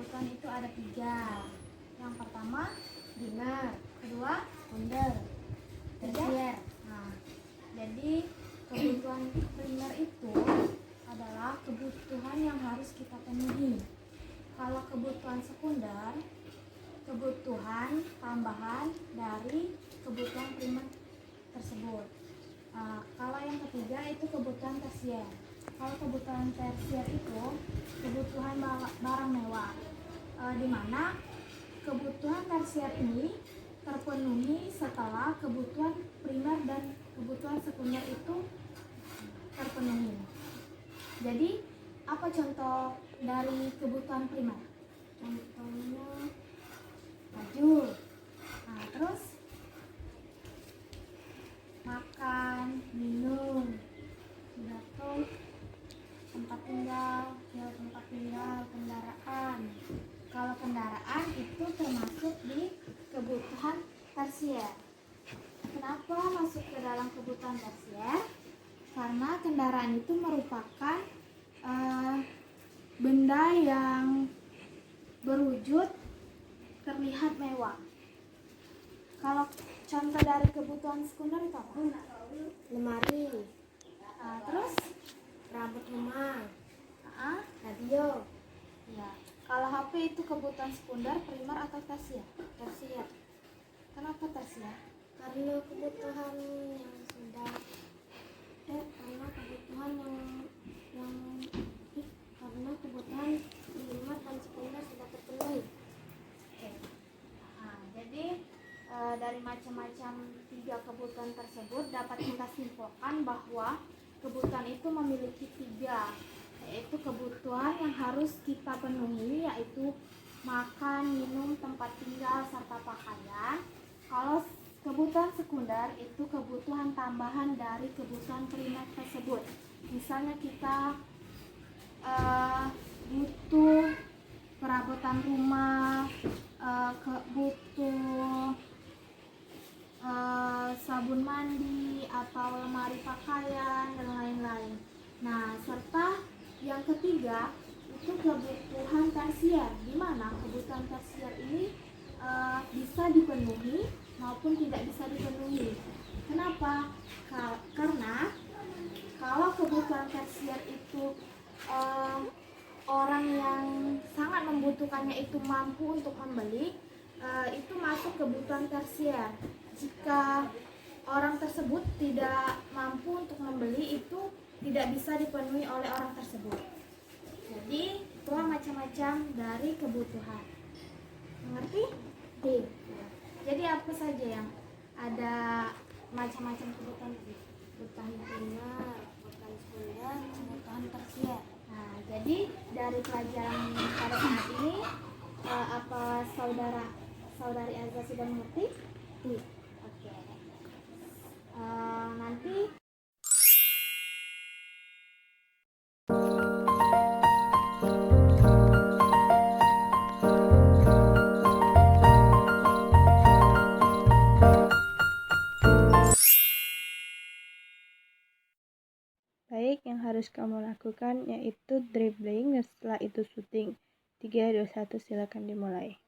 kebutuhan itu ada 3. Yang pertama primer, kedua sekunder, tersier. Nah, jadi kebutuhan primer itu adalah kebutuhan yang harus kita penuhi. Kalau kebutuhan sekunder, kebutuhan tambahan dari kebutuhan primer tersebut. Kalau yang ketiga itu kebutuhan tersier. Kalau kebutuhan tersier itu kebutuhan barang mewah, di mana kebutuhan tersier ini terpenuhi setelah kebutuhan primer dan kebutuhan sekunder itu terpenuhi. Jadi apa contoh dari kebutuhan primer? Contohnya baju. Nah, terus makan, minum, tempat tinggal, kendaraan. Kalau kendaraan itu termasuk di kebutuhan tersier. Kenapa masuk ke dalam kebutuhan tersier? Karena kendaraan itu merupakan benda yang berwujud terlihat mewah. Kalau contoh dari kebutuhan sekunder itu apa? Lemari, Terus perabot rumah, radio. Ya. Kalau HP itu kebutuhan sekunder, primer atau tersier? tersier. Kenapa tersier? Karena kebutuhan yang sudah karena kebutuhan karena kebutuhan primer dan sekunder sudah terpenuhi. Jadi dari macam-macam 3 kebutuhan tersebut dapat kita simpulkan bahwa kebutuhan itu memiliki 3, yaitu kebutuhan yang harus kita penuhi, yaitu makan, minum, tempat tinggal, serta pakaian. Kalau kebutuhan sekunder itu kebutuhan tambahan dari kebutuhan primer tersebut. Misalnya kita butuh perabotan rumah, butuh sabun mandi atau lemari pakaian dan lain-lain. Nah, serta yang ketiga itu kebutuhan tersier, di mana kebutuhan tersier ini bisa dipenuhi maupun tidak bisa dipenuhi. Kenapa? Karena kalau kebutuhan tersier itu orang yang sangat membutuhkannya itu mampu untuk membeli, itu masuk kebutuhan tersier. Jika orang tersebut tidak mampu untuk membeli, itu tidak bisa dipenuhi oleh orang tersebut. Jadi itulah macam-macam dari kebutuhan. Mengerti? Jadi apa saja yang ada macam-macam kebutuhan? Kebutuhan primer, kebutuhan sekunder, kebutuhan tersier. Nah, jadi dari pelajaran pada saat ini, apa saudari Azza sudah mengerti? Oke. Nanti Baik, yang harus kamu lakukan yaitu dribbling dan setelah itu shooting. 3, 2, 1, silakan dimulai.